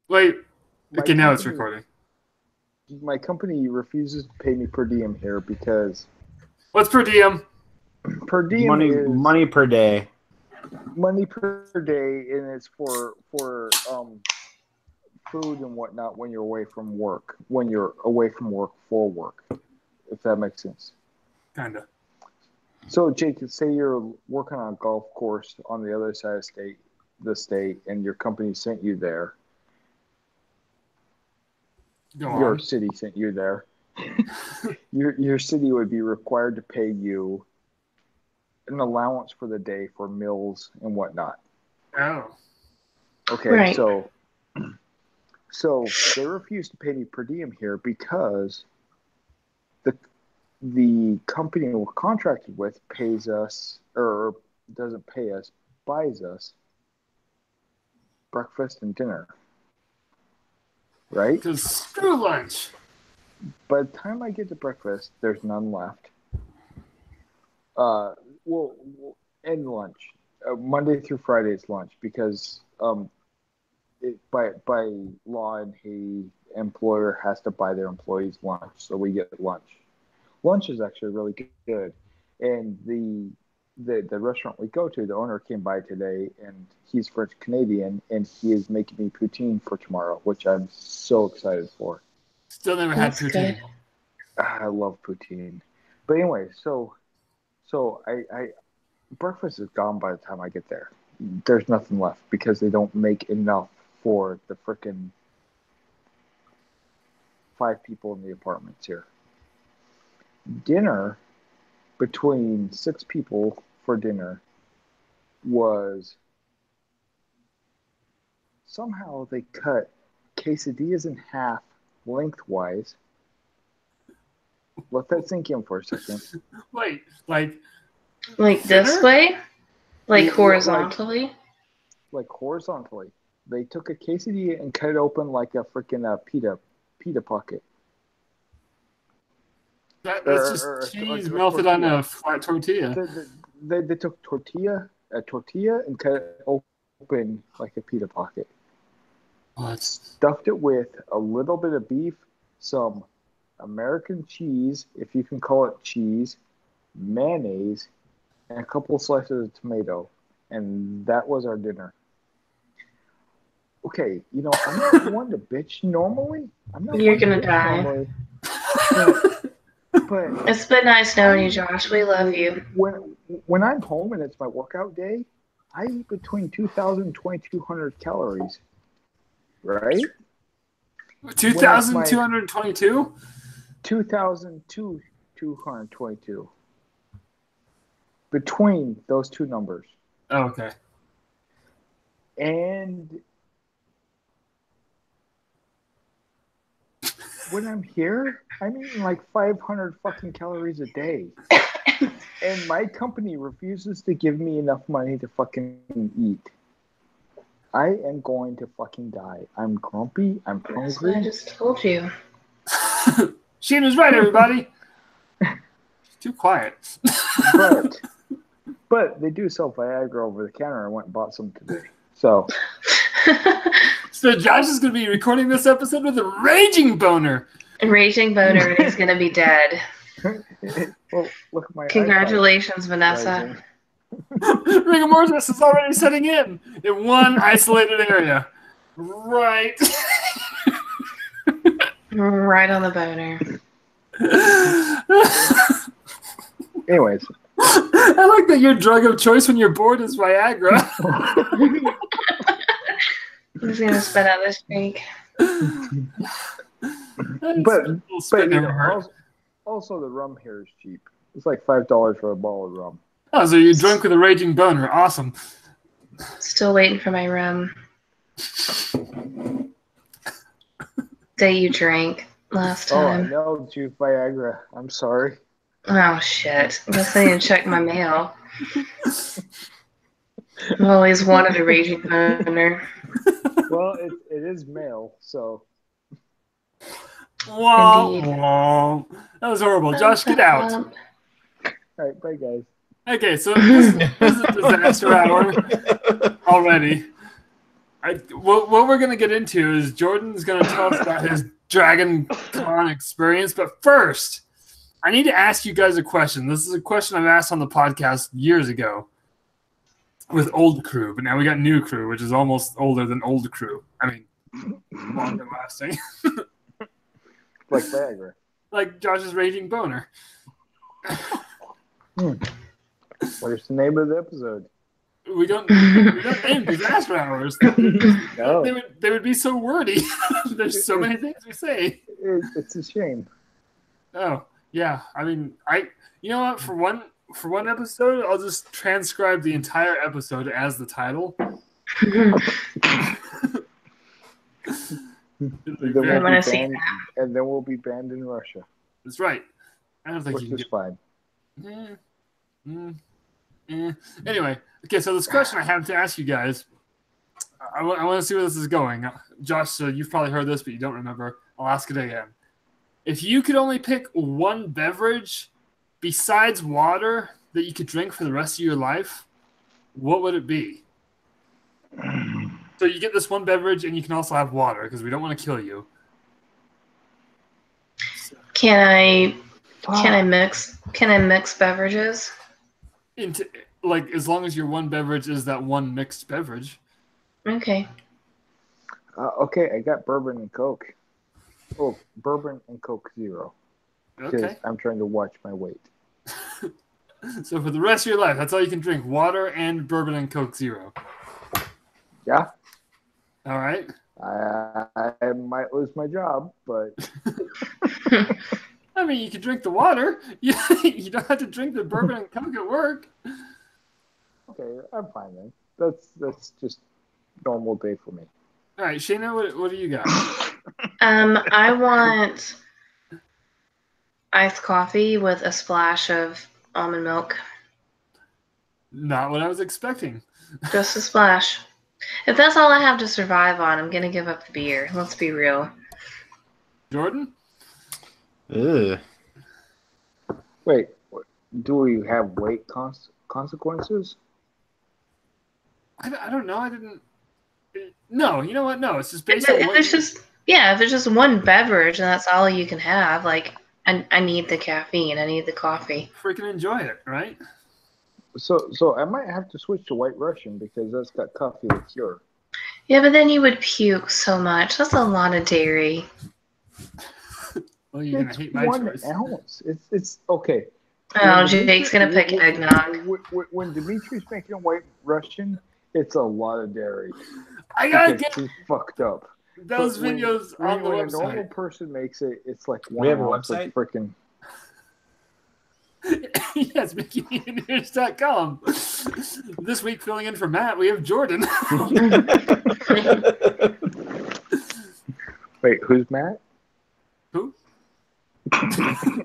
Wait. My Okay, now it's company, recording. my company refuses to pay me per diem here because What's per diem? per diem Money, is money per day. money per day, and it's for food and whatnot when you're away from work. When you're away from work for work, if that makes sense. Kinda. So, Jake, say you're working on a golf course on the other side of the state, and your company sent you there. Go Your on. city sent you there. Your city would be required to pay you an allowance for the day for meals and whatnot. Oh. Okay, Right. so they refuse to pay me per diem here because the company we're contracted with pays us or doesn't pay us, buys us breakfast and dinner. Right? Because screw lunch. By the time I get to breakfast, there's none left. Well, and lunch. Monday through Friday is lunch because by law in Haiti, employer has to buy their employees lunch, so we get lunch. Lunch is actually really good, and the restaurant we go to, the owner came by today, and he's French Canadian, and he is making me poutine for tomorrow, which I'm so excited for. Still never That's had poutine. good. I love poutine, but anyway, so I breakfast is gone by the time I get there. There's nothing left because they don't make enough for the frickin' 5 people in the apartments here. Dinner, between 6 people for dinner, was somehow they cut quesadillas in half lengthwise. Let that sink in for a second. Wait, like Like this Thinner? way? Like Yeah, horizontally? like horizontally. They took a quesadilla and cut it open like a freaking pita pocket. that's just cheese melted on a flat tortilla. They took a tortilla, and cut it open like a pita pocket. What? Stuffed it with a little bit of beef, some American cheese, if you can call it cheese, mayonnaise, and a couple slices of tomato. And that was our dinner. Okay, I'm not one to bitch normally. I'm not You're one to gonna bitch die. normally. But It's been nice knowing you, Josh. We love you. when I'm home and it's my workout day, I eat between 2,000 and 2,200 calories. Right? 2,222? 2,000 to 222. Between those two numbers. Oh, okay. And when I'm here, I'm eating like 500 fucking calories a day. And my company refuses to give me enough money to fucking eat. I am going to fucking die. I'm grumpy. I'm That's what I hungry. just told you. Sheena's right, everybody. Too quiet. But they do sell Viagra over the counter. I went and bought some today. So Josh is going to be recording this episode with a raging boner. Raging boner is going to be dead. well, look at my Congratulations, iPod Vanessa. rising. Rigor mortis is already setting in one isolated area. Right. Right on the boner. Anyways. I like that your drug of choice when you're bored is Viagra. I'm just going to spit out this drink. but also the rum here is cheap. It's like $5 for a bottle of rum. Oh, so you're drunk with a raging boner. Awesome. Still waiting for my rum. Day you drank last time. Oh, I know, you Viagra. I'm sorry. Oh, shit. I guess I need to check my mail. I've always wanted a raging boner. Well, it is male, so. Wow. That was horrible. Josh, get out. All right, bye, guys. Okay, so this is a disaster hour already. What we're going to get into is Jordan's going to tell us about his Dragon Con experience. But first, I need to ask you guys a question. This is a question I've asked on the podcast years ago with old crew, but now we got new crew, which is almost older than old crew. I mean, longer lasting. Like Viagra. Like Josh's raging boner. What's the name of the episode? We don't name disaster hours. No. They would be so wordy. There's so many things we say. It's a shame. Oh yeah, I mean, you know what? For one episode, I'll just transcribe the entire episode as the title. I want to see that. And then we'll be banned in Russia. That's right. I don't think Which you can is get... fine. Anyway, okay, so this question I have to ask you guys, I want to see where this is going. Josh, you've probably heard this, but you don't remember. I'll ask it again. If you could only pick one beverage besides water that you could drink for the rest of your life, what would it be? So you get this one beverage, and you can also have water because we don't want to kill you. Can I mix beverages? Into like as long as your one beverage is that one mixed beverage. Okay. Okay, I got bourbon and Coke. Oh, bourbon and Coke Zero. Because Okay. I'm trying to watch my weight. So for the rest of your life, that's all you can drink: water and bourbon and Coke Zero. Yeah. All right. I might lose my job, but I mean, you can drink the water. You don't have to drink the bourbon and Coke at work. okay, I'm fine then. That's just normal day for me. All right, Shayna, what do you got? I want iced coffee with a splash of almond milk. Not what I was expecting. Just a splash. If that's all I have to survive on, I'm gonna give up the beer. Let's be real. Jordan? Ugh. Wait, do we have weight consequences? I don't know. I didn't. No, you know what? No, it's just If based on what there's just one beverage and that's all you can have, like I need the caffeine. I need the coffee. freaking enjoy it, right? So I might have to switch to White Russian because that's got coffee liqueur. Yeah, but then you would puke so much. That's a lot of dairy. Well, you're gonna It's hate my 1 choice. ounce. It's okay. Oh, Jake's gonna pick eggnog. When Dimitri's making a White Russian, it's a lot of dairy. I gotta Because get he's fucked up. those But when- videos on the when a normal website. person makes it, it's like We one have a ounce of website? freaking. Yes, MickeyMutineers.com. This week, filling in for Matt, we have Jordan. Wait, who's Matt? Who? I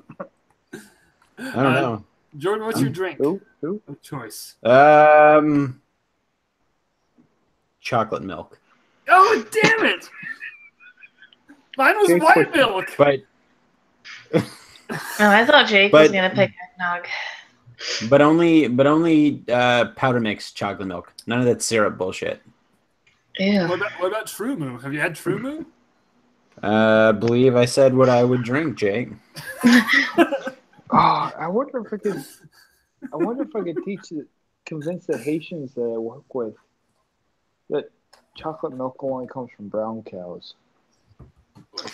don't know. Jordan, what's your drink Who? of choice? Chocolate milk. Oh, damn it! Mine was Jake, white what- milk. But Oh, I thought Jake was But- gonna pick eggnog. only powder mix chocolate milk. None of that syrup bullshit. Ew. What about True Moo? Have you had True Moo? Believe I said what I would drink, Jake. Oh, I wonder if I could. I wonder if I could convince the Haitians that I work with that chocolate milk only comes from brown cows.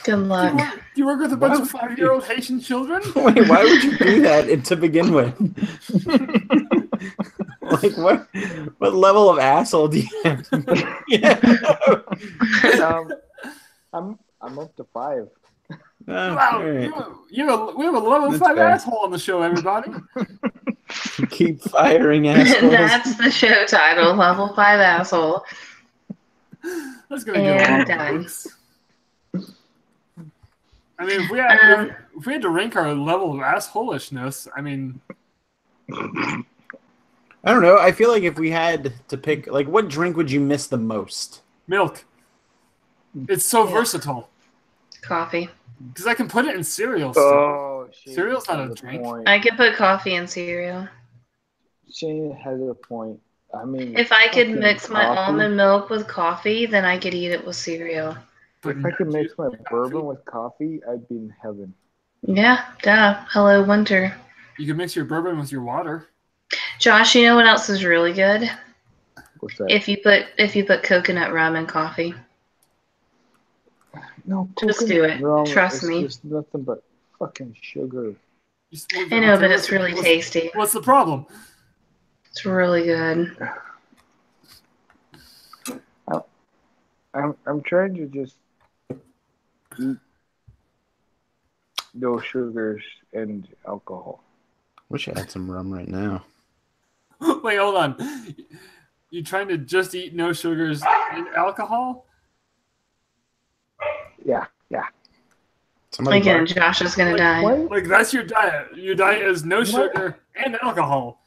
Good luck. Do you work with a bunch Why of 5-year-old Haitian children? Wait, why would you do that to begin with? Like what level of asshole do you have? Yeah. I'm up to 5. Wow, All right. we have a level That's 5 fair. asshole on the show, everybody. Keep firing assholes. That's the show title, Level 5 Asshole. That's gonna get And long, done. folks. I mean, if we had to rank our level of assholishness, I mean, I don't know. I feel like if we had to pick, like, what drink would you miss the most? milk. It's so Yeah. versatile Coffee. because I can put it in cereal. Still. Oh, Shane Cereal's not has a drink. point. I could put coffee in cereal. Shane has a point. I mean, If I could fucking mix my coffee. almond milk with coffee, then I could eat it with cereal. If I could mix my bourbon with coffee, I'd be in heaven. Yeah, duh. Hello, winter. You can mix your bourbon with your water. Josh, you know what else is really good? What's that? If you put coconut rum in coffee. No, Just do it. rum Trust is me. just nothing but fucking sugar. I know, but it's really tasty. What's the problem? It's really good. I'm trying to just eat no sugars and alcohol. Wish I had some rum right now. Wait, hold on. You trying to just eat no sugars and alcohol? Yeah. Somebody Again, bark. Josh is gonna die. What? Like, that's your diet. Your diet is no sugar and alcohol.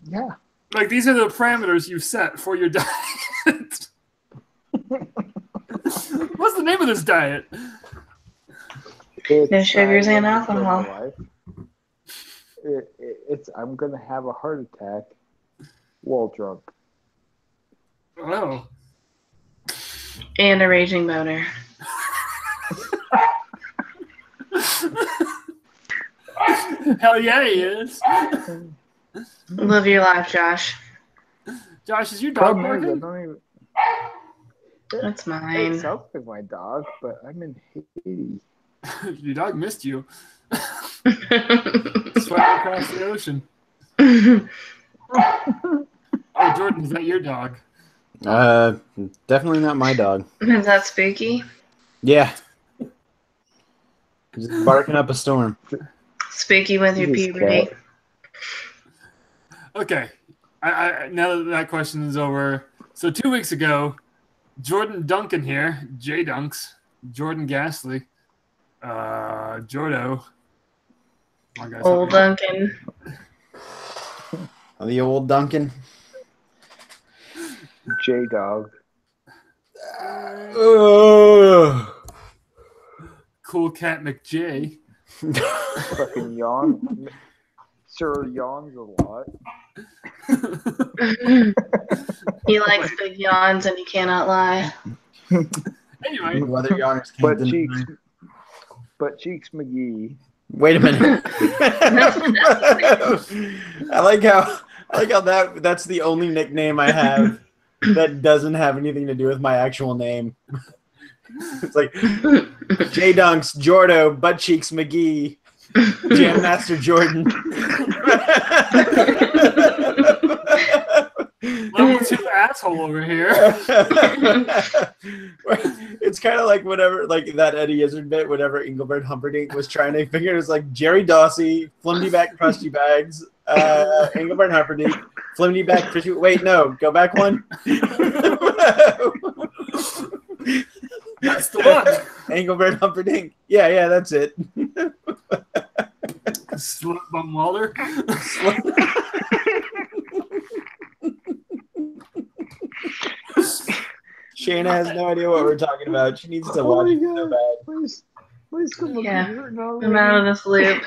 Yeah. Like, these are the parameters you set for your diet. What's the name of this diet? No sugars and I'm gonna alcohol. kill my life. It's I'm gonna have a heart attack while drunk. Oh. And a raging boner. Hell yeah, he is. Live your life, Josh. Josh, is your dog Problem is, I barking? don't even. That's It mine. sounds like my dog, but I'm in Haiti. Your dog missed you. Swept across the ocean. Oh, Jordan, is that your dog? Definitely not my dog. Is that spooky? Yeah. Just barking up a storm. Spooky with your This puberty. cat. Okay. I now that question is over. So 2 weeks ago, Jordan Duncan here, J Dunks, Jordan Gasly, Jordo. Come on, guys, help Old me. Duncan. The old Duncan. J Dog. Cool Cat McJ. Fucking yawn. Sir yawns a lot. He likes big yawns and he cannot lie. Anyway, Other yawners can't Butt deny. cheeks. Butt cheeks McGee. Wait a minute. I like how that's the only nickname I have that doesn't have anything to do with my actual name. It's like J Dunks, Jordo, Butt Cheeks McGee, Jam Master Jordan. level 2 asshole over here. It's kind of like whatever, like that Eddie Izzard bit, whenever Engelbert Humperdinck was trying to figure it was like Jerry Dawsey, Flimsy Back Krusty Bags, Engelbert Humperdinck, Flimsy Back Krusty. Wait, no, go back one. That's the one. Engelbert Humperdinck. Yeah, that's it. Slut Bum Walder. Shayna has no idea what we're talking about. She needs to watch it so bad. Please come Yeah. here. No, I'm out of this loop.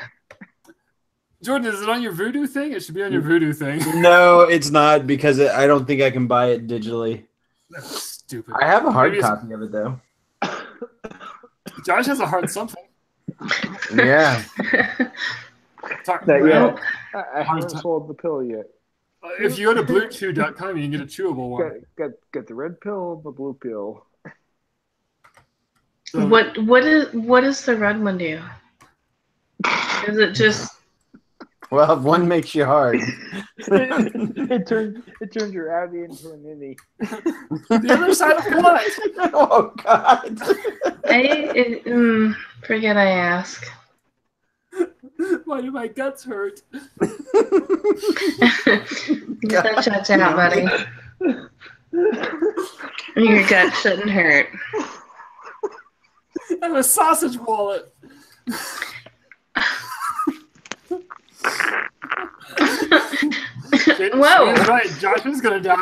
Jordan, is it on your Voodoo thing? It should be on your Voodoo thing. No, it's not because I don't think I can buy it digitally. That's stupid. I have a hard Maybe it's- copy of it though. Josh has a hard something. Yeah. Talk, Not well, yet. I haven't sold the pill yet. if you go to bluechew.com, you can get a chewable one. Get the red pill and the blue pill. So, What does the red one do? Is it just Well, if one makes you hard. it turns your Abby into an innie. the other side of what? Oh God. forget I ask. Why do my guts hurt? Get that checked out, buddy. Your gut shouldn't hurt. I have a sausage wallet. Whoa. That's right. Josh is gonna die.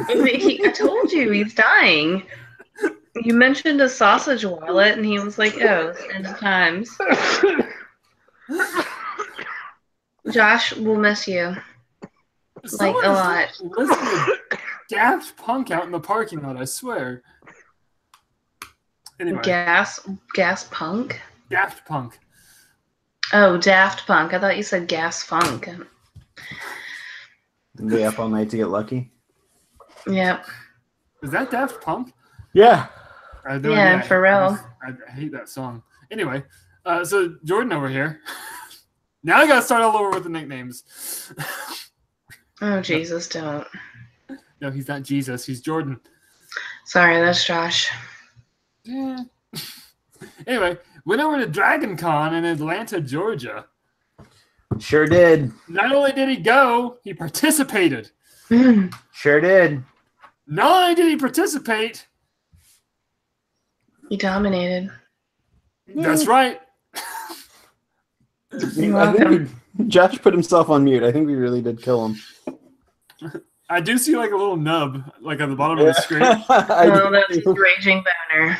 I told you he's dying. You mentioned a sausage wallet, and he was like, "Oh, 10 times." Josh, we'll miss you. Like a lot. Listen to Daft Punk out in the parking lot, I swear. Anyway. Gas Punk? Daft Punk. Oh, Daft Punk. I thought you said Gas Funk. Be up all night to get lucky. Yep. Is that Daft Punk? Yeah. Yeah, for real. I hate that song. Anyway, so Jordan over here. Now I gotta start all over with the nicknames. Oh, Jesus, don't. No, he's not Jesus. He's Jordan. Sorry, that's Josh. Yeah. Anyway, went over to Dragon Con in Atlanta, Georgia. Sure did. Not only did he go, he participated. Sure did. Not only did he participate, He dominated. that's right. You're I think welcome. Josh put himself on mute. I think we really did kill him. I do see like a little nub, like at the bottom of the screen. Well, that's his raging boner.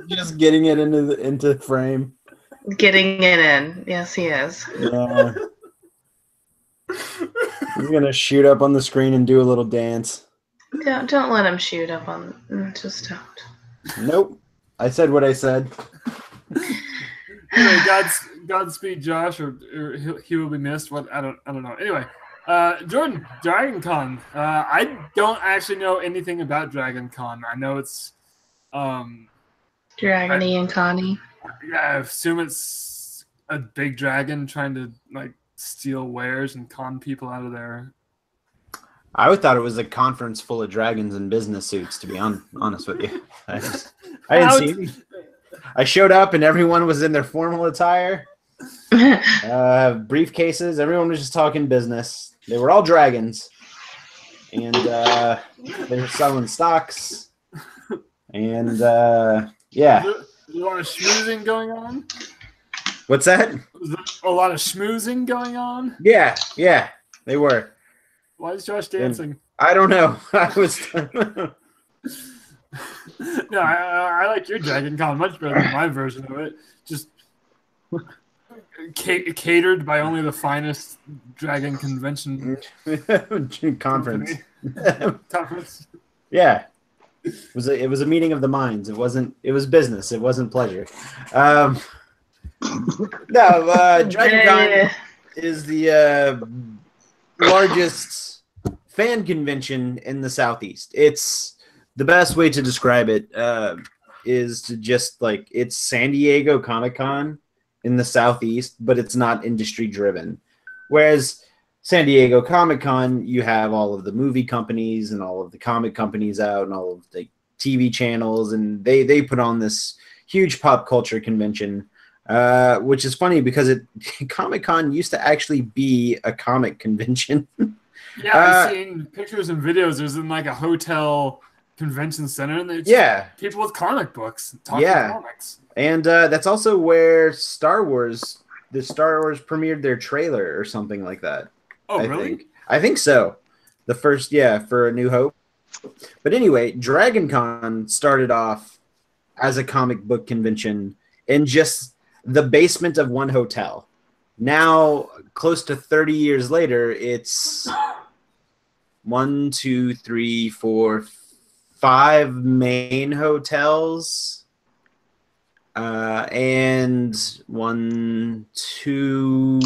Just getting it into frame. Getting it in. Yes, he is. Yeah. He's gonna shoot up on the screen and do a little dance. Don't let him shoot up on. Just don't. Nope. I said what I said. Anyway, Godspeed, Josh, or he will be missed. What I don't know. Anyway, Jordan, Dragon Con. I don't actually know anything about Dragon Con. I know it's Dragony and Connie. yeah, I assume it's a big dragon trying to like steal wares and con people out of there. I would thought it was a conference full of dragons in business suits, to be honest with you. I didn't see. I showed up and everyone was in their formal attire, briefcases. Everyone was just talking business. They were all dragons, and they were selling stocks. And yeah, There's a lot of schmoozing going on. what's that? Was there a lot of schmoozing going on? Yeah, they were. Why is Josh dancing? I don't know. I was. No, I like your Dragon Con much better than my version of it. Just catered by only the finest dragon convention Conference. conference. Yeah, it was a meeting of the minds. It was business. It wasn't pleasure. Dragon Con is the largest fan convention in the Southeast. It's the best way to describe it is to just like it's San Diego Comic-Con in the Southeast, but it's not industry driven. Whereas San Diego Comic-Con, you have all of the movie companies and all of the comic companies out and all of the TV channels, and they put on this huge pop culture convention, which is funny because Comic-Con used to actually be a comic convention. Yeah, I've seen pictures and videos. There's in like a hotel convention center, and there's people with comic books talking comics. And that's also where the Star Wars premiered their trailer or something like that. Oh, really? I think so. The first, for A New Hope. But anyway, Dragon Con started off as a comic book convention in just the basement of one hotel. Now, close to 30 years later, it's 1, 2, 3, 4, 5 main hotels, and 1, 2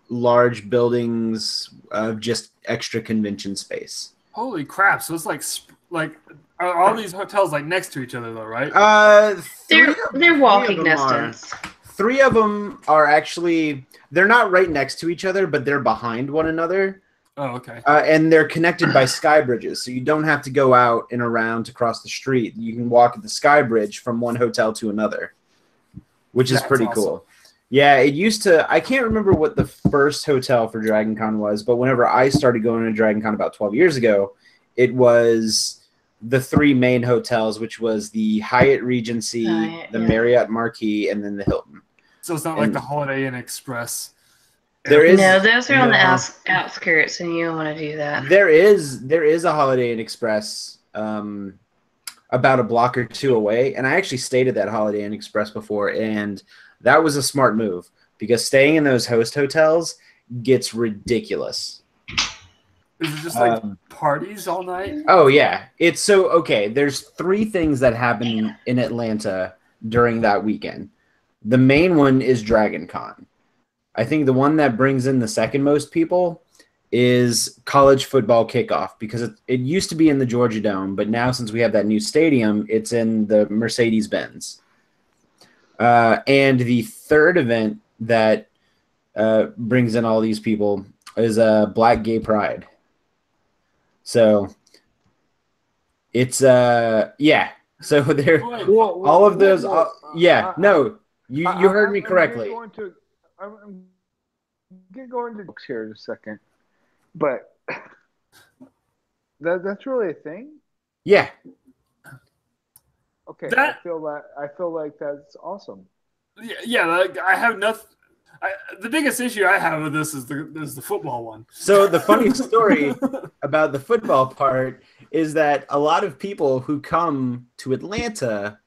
large buildings of just extra convention space. Holy crap! So it's like are all these hotels like next to each other though, right? They're walking distance. 3 of them are actually they're not right next to each other, but they're behind one another. Oh, okay. And they're connected by sky bridges, so you don't have to go out and around to cross the street. You can walk at the sky bridge from one hotel to another, which is pretty cool. Yeah, it used to. I can't remember what the first hotel for Dragon Con was, but whenever I started going to Dragon Con about 12 years ago, it was the 3 main hotels, which was the Hyatt Regency, the Marriott Marquis, and then the Hilton. So it's not like the Holiday Inn Express. No, those are on the outskirts, and you don't want to do that. There is a Holiday Inn Express about a block or 2 away, and I actually stayed at that Holiday Inn Express before, and that was a smart move because staying in those host hotels gets ridiculous. Is it just like parties all night? Oh yeah, it's so okay. There's 3 things that happen in Atlanta during that weekend. The main one is Dragon Con. I think the one that brings in the second most people is college football kickoff, because it used to be in the Georgia Dome, but now since we have that new stadium, it's in the Mercedes-Benz. And the third event that brings in all these people is Black Gay Pride. So it's yeah. So there, all of those. Yeah, no, you heard me correctly. I'm going to books here in a second, but that's really a thing. Yeah. Okay, I feel like that's awesome. Yeah, like, I have nothing. The biggest issue I have with this is the football one. So the funny story about the football part is that a lot of people who come to Atlanta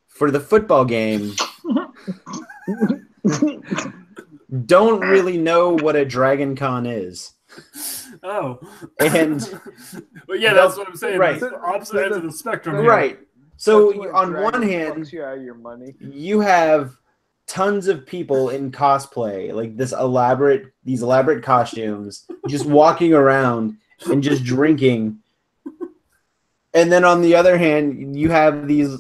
for the football game don't really know what a Dragon Con is. Oh. And but yeah, that's what I'm saying. Right. That's the opposite ends of the spectrum here. Right. So on one hand, you out of your money. You have tons of people in cosplay, like these elaborate costumes, just walking around and just drinking. And then on the other hand, you have these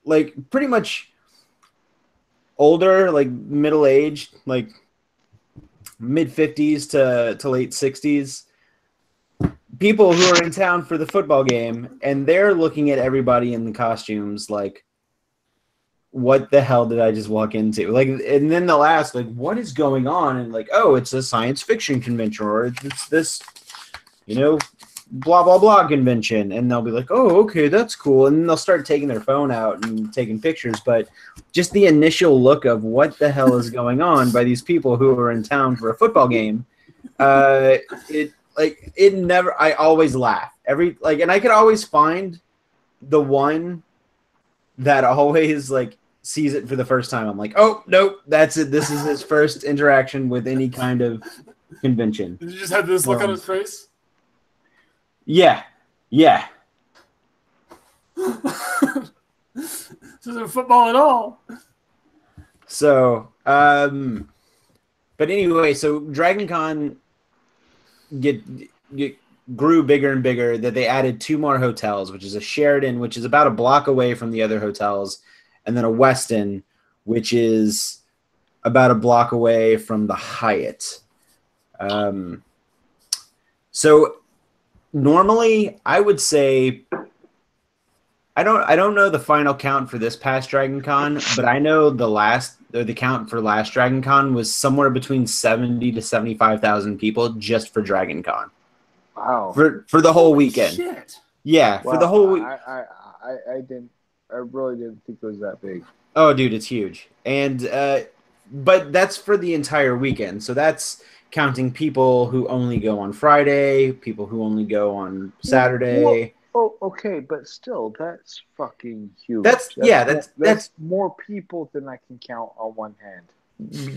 like pretty much older, like middle-aged, like mid-50s to late 60s people who are in town for the football game, and they're looking at everybody in the costumes like, what the hell did I just walk into? Like, and then they'll ask, like, what is going on? And like, oh, it's a science fiction convention, or it's this, blah, blah, blah convention. And they'll be like, oh, okay, that's cool. And then they'll start taking their phone out and taking pictures. But just the initial look of what the hell is going on by these people who are in town for a football game, I always laugh. And I could always find the one that always like sees it for the first time. I'm like, oh, nope, that's it. This is his first interaction with any kind of convention. Did you just have this look on his face? Yeah. Yeah. This isn't football at all. So, but anyway, so Dragon Con grew bigger and bigger, that they added 2 more hotels, which is a Sheraton, which is about a block away from the other hotels, and then a Westin, which is about a block away from the Hyatt. So normally I would say, I don't know the final count for this past Dragon Con, but I know the count for last Dragon Con was somewhere between 70 to 75,000 people just for Dragon Con. Wow. For the whole weekend. Shit. Yeah, wow. For the whole week. I really didn't think it was that big. Oh, dude, it's huge. And but that's for the entire weekend. So that's counting people who only go on Friday, people who only go on Saturday. Oh, okay, but still, that's fucking huge. That's more people than I can count on one hand.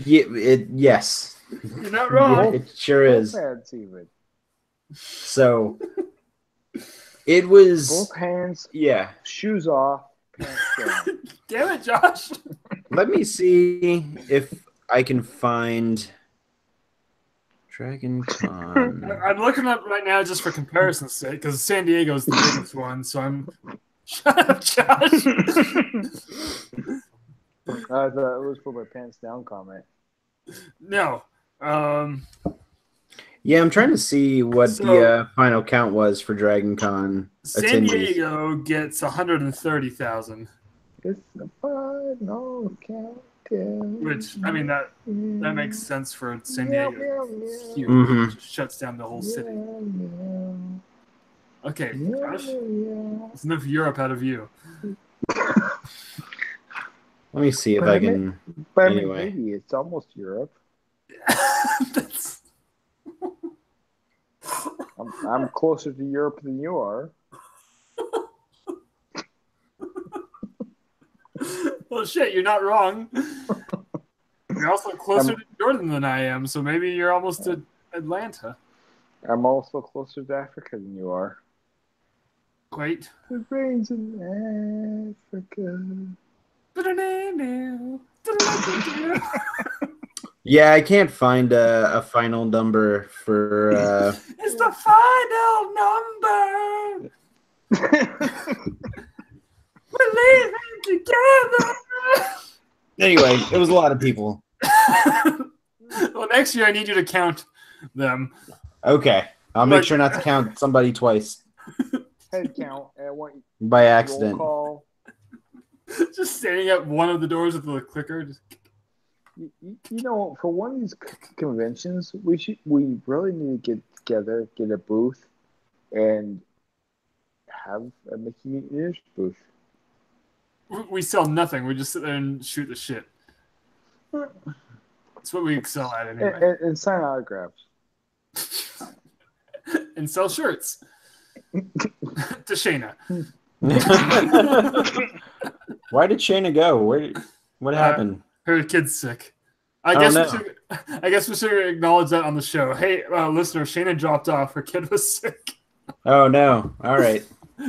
Yes. You're not wrong. It sure is. Both hands even. So it was both hands. Yeah. Shoes off, pants down. Damn it, Josh. Let me see if I can find Dragon Con. I'm looking up right now just for comparison's sake, because San Diego is the biggest one. So I'm. Shut up, Josh. I thought it was for my pants down comment. No. Yeah, I'm trying to see what the final count was for Dragon Con. San Diego gets 130,000. It's the final countdown. Which, I mean, that makes sense for San Diego. It's huge. Mm-hmm. It just shuts down the whole city. Okay, Josh. There's enough Europe out of you. Let me see if I can. But anyway. maybe it's almost Europe. I'm closer to Europe than you are. Well, shit, you're not wrong. You're also closer to Jordan than I am, so maybe you're almost to Atlanta. I'm also closer to Africa than you are. Great. It rains in Africa. Yeah, I can't find a final number for. It's the final number. We're leaving together. Anyway, it was a lot of people. Well, next year I need you to count them. Okay, I'll make sure not to count somebody twice Head count. And I want by roll accident. call. Just standing at one of the doors with the clicker. Just... You know, for one of these conventions, we really need to get together, get a booth, and have a Mickey Mutineers booth. We sell nothing. We just sit there and shoot the shit. That's what we excel at anyway. And sign autographs. And sell shirts. To Shayna. Why did Shayna go? What happened? Her kid's sick. I guess we should acknowledge that on the show. Hey, listener, Shayna dropped off. Her kid was sick. Oh no! All right.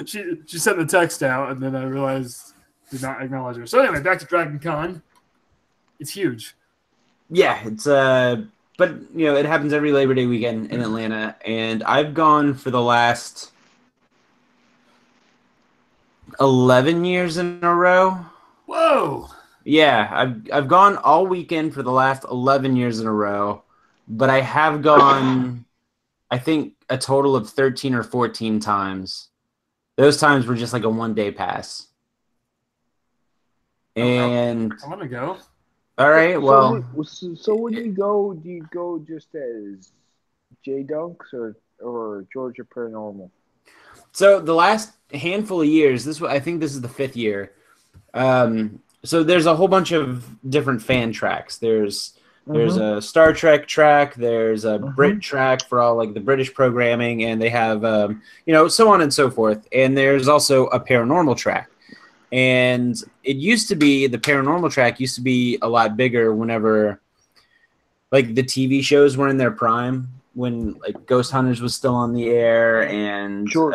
She sent the text out, and then I realized did not acknowledge her. So anyway, back to Dragon Con. It's huge. Yeah, it's but you know it happens every Labor Day weekend in Atlanta, and I've gone for the last 11 years in a row. Whoa! Yeah, I've gone all weekend for the last 11 years in a row, but I have gone, I think, a total of 13 or 14 times. Those times were just like a one-day pass. And I want to go. all right, well, so when you go, do you go just as J Dunks or Georgia Paranormal? so the last handful of years, I think this is the 5th year. So there's a whole bunch of different fan tracks. There's a Star Trek track. There's a Brit track for all like the British programming, and they have so on and so forth. And there's also a paranormal track. And it used to be the paranormal track used to be a lot bigger whenever like the TV shows were in their prime, when like Ghost Hunters was still on the air and George.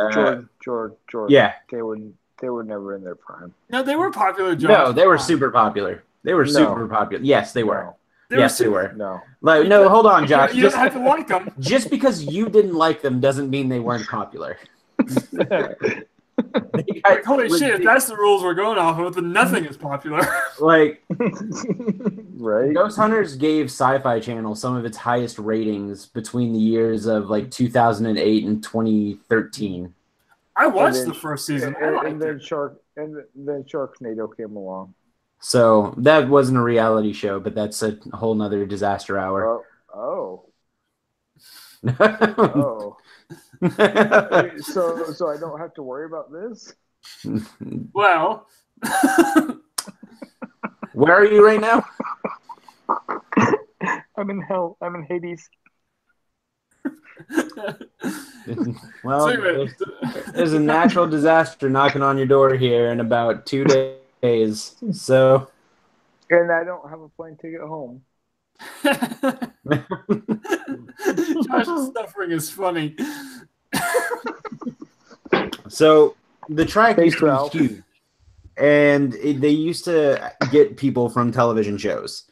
Yeah. They were never in their prime. No, they were popular. No, they were super popular. They were super popular. Yes, they were. Yes, they were. No. Like, no, hold on, Josh. You don't have to like them. Just because you didn't like them doesn't mean they weren't popular. Like, holy shit, if that's the rules we're going off of, then nothing is popular. Like, right? Ghost Hunters gave Sci-Fi Channel some of its highest ratings between the years of like 2008 and 2013. I watched the first season. And then Sharknado came along. So that wasn't a reality show, but that's a whole nother disaster hour. Oh. So I don't have to worry about this? Well. Where are you right now? I'm in hell. I'm in Hades. Well, there's a natural disaster knocking on your door here in about 2 days. So, and I don't have a plane ticket home. Josh's suffering is funny. So the track used to be huge, and they used to get people from television shows.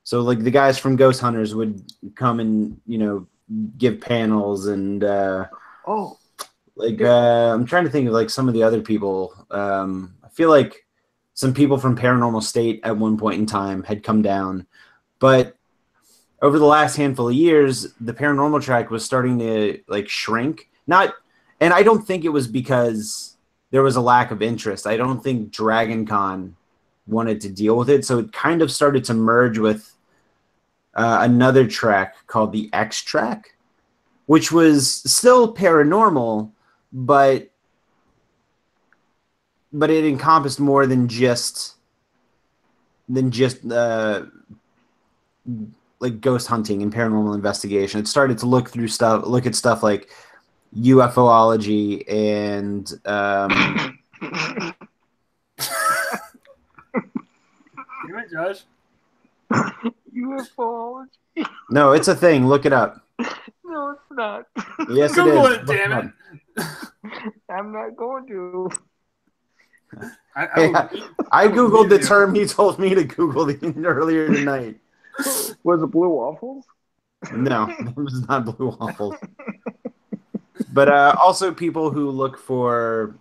So like the guys from Ghost Hunters would come and give panels and I'm trying to think of like some of the other people. I feel like some people from Paranormal State at one point in time had come down, but over the last handful of years, the paranormal track was starting to like shrink. And I don't think it was because there was a lack of interest. I don't think Dragon Con wanted to deal with it, so it kind of started to merge with another track called the X track, which was still paranormal, but it encompassed more than just like ghost hunting and paranormal investigation. It started to look at stuff like UFOlogy and Damn it, Josh. UFOlogy. No, it's a thing. Look it up. No, it's not. Yes, Google it is. it, damn it. I'm not going to. I Googled the term he told me to Google earlier tonight. Was it blue waffles? No, it was not blue waffles. But also people who look for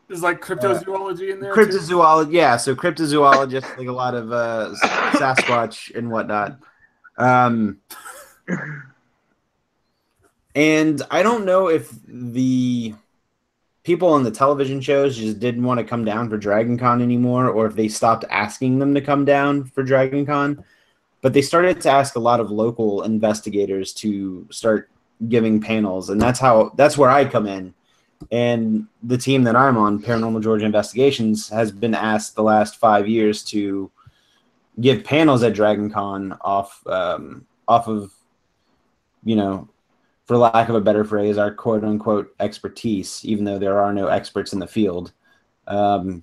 There's like cryptozoology in there. Cryptozoology, yeah. So cryptozoologists, like a lot of Sasquatch and whatnot. And I don't know if the people on the television shows just didn't want to come down for Dragon Con anymore, or if they stopped asking them to come down for Dragon Con. But they started to ask a lot of local investigators to start giving panels, and that's where I come in. And the team that I'm on, Paranormal Georgia Investigations, has been asked the last 5 years to give panels at Dragon Con off of, for lack of a better phrase, our quote unquote expertise, even though there are no experts in the field.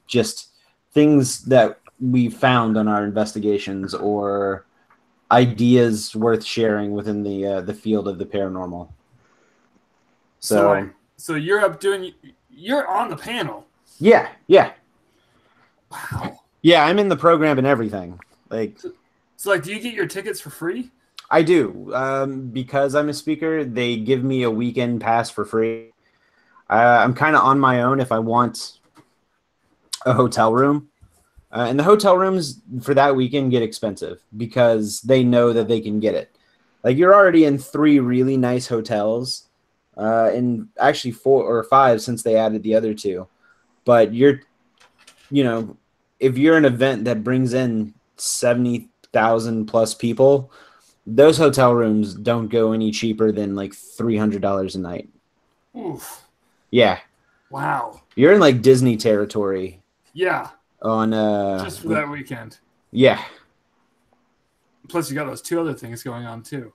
Just things that we found on our investigations or ideas worth sharing within the field of the paranormal. So you're you're on the panel. Yeah. Wow. Yeah, I'm in the program and everything. So do you get your tickets for free? I do. Because I'm a speaker, they give me a weekend pass for free. I'm kind of on my own if I want a hotel room. And the hotel rooms for that weekend get expensive because they know that they can get it. Like, you're already in 3 really nice hotels, and actually 4 or 5 since they added the other 2. But if you're an event that brings in 70,000 plus people, those hotel rooms don't go any cheaper than like $300 a night. Oof. Yeah. Wow. You're in like Disney territory. Yeah. On just for that weekend. Yeah. Plus, you got those 2 other things going on too.